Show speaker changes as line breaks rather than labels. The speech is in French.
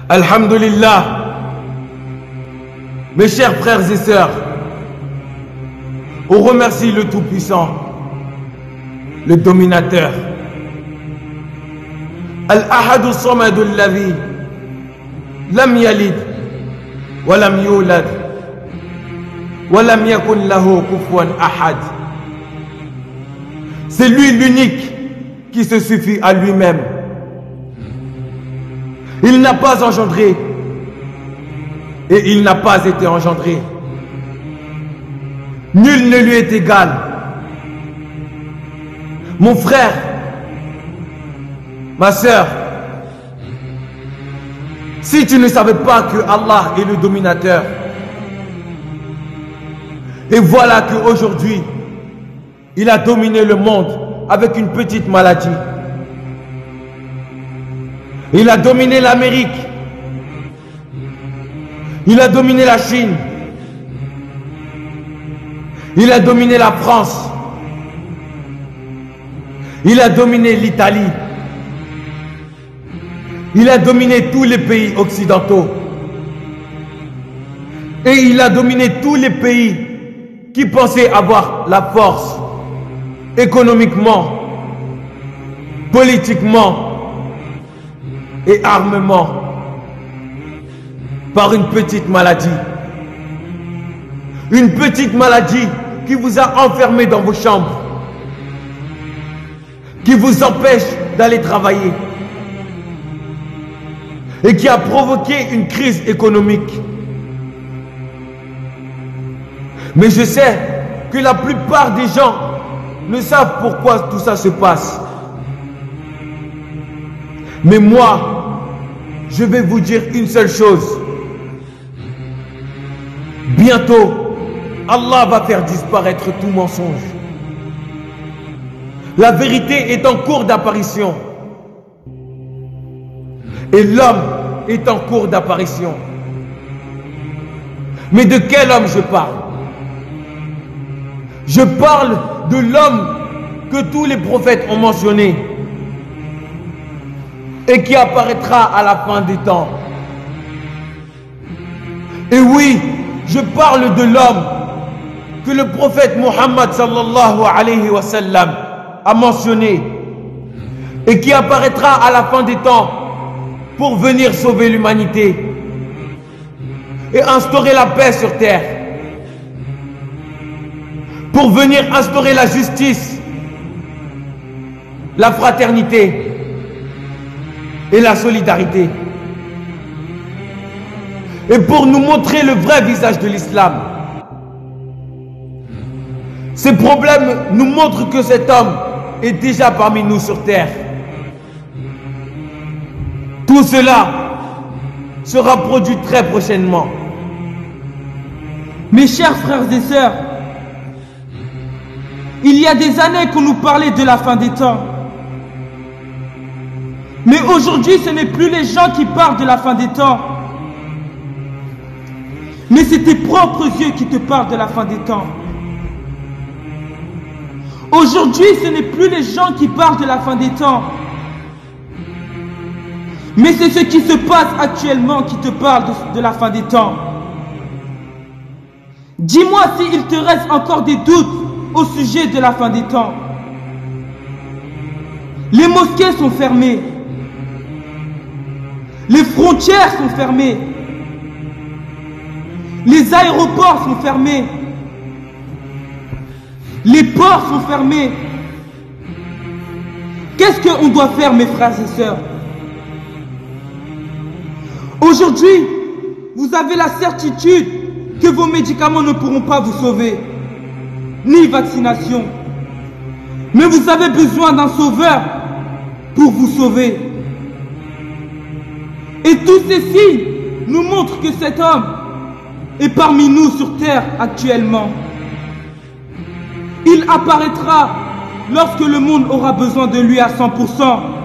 Alhamdulillah, mes chers frères et sœurs, on remercie le Tout-Puissant, le Dominateur. Al-Ahadu Samadu Alladhi Lam Yalid wa lam yulad wa lam yakun lahu kufuwan ahad. C'est lui l'unique qui se suffit à lui-même. Il n'a pas engendré et il n'a pas été engendré. Nul ne lui est égal. Mon frère, ma sœur, si tu ne savais pas que Allah est le dominateur, et voilà qu'aujourd'hui, il a dominé le monde avec une petite maladie. Il a dominé l'Amérique. Il a dominé la Chine. Il a dominé la France. Il a dominé l'Italie. Il a dominé tous les pays occidentaux. Et il a dominé tous les pays qui pensaient avoir la force économiquement, politiquement et armement par une petite maladie. Une petite maladie qui vous a enfermé dans vos chambres, qui vous empêche d'aller travailler et qui a provoqué une crise économique. Mais je sais que la plupart des gens ne savent pourquoi tout ça se passe. Mais moi, je vais vous dire une seule chose. Bientôt, Allah va faire disparaître tout mensonge. La vérité est en cours d'apparition. Et l'homme est en cours d'apparition. Mais de quel homme je parle? Je parle de l'homme que tous les prophètes ont mentionné et qui apparaîtra à la fin des temps. Et oui, je parle de l'homme que le prophète Muhammad sallallahu alayhi wa sallam a mentionné et qui apparaîtra à la fin des temps pour venir sauver l'humanité et instaurer la paix sur terre, pour venir instaurer la justice, la fraternité et la solidarité, et pour nous montrer le vrai visage de l'islam. Ces problèmes nous montrent que cet homme est déjà parmi nous sur terre. Tout cela sera produit très prochainement.
Mes chers frères et sœurs, il y a des années qu'on nous parlait de la fin des temps. Mais aujourd'hui, ce n'est plus les gens qui parlent de la fin des temps. Mais c'est tes propres yeux qui te parlent de la fin des temps. Aujourd'hui, ce n'est plus les gens qui parlent de la fin des temps. Mais c'est ce qui se passe actuellement qui te parle de la fin des temps. Dis-moi s'il te reste encore des doutes au sujet de la fin des temps. Les mosquées sont fermées. Les frontières sont fermées. Les aéroports sont fermés. Les ports sont fermés. Qu'est-ce qu'on doit faire, mes frères et sœurs? Aujourd'hui, vous avez la certitude que vos médicaments ne pourront pas vous sauver, ni vaccination. Mais vous avez besoin d'un sauveur pour vous sauver. Et tous ces signes nous montrent que cet homme est parmi nous sur terre actuellement. Il apparaîtra lorsque le monde aura besoin de lui à 100%.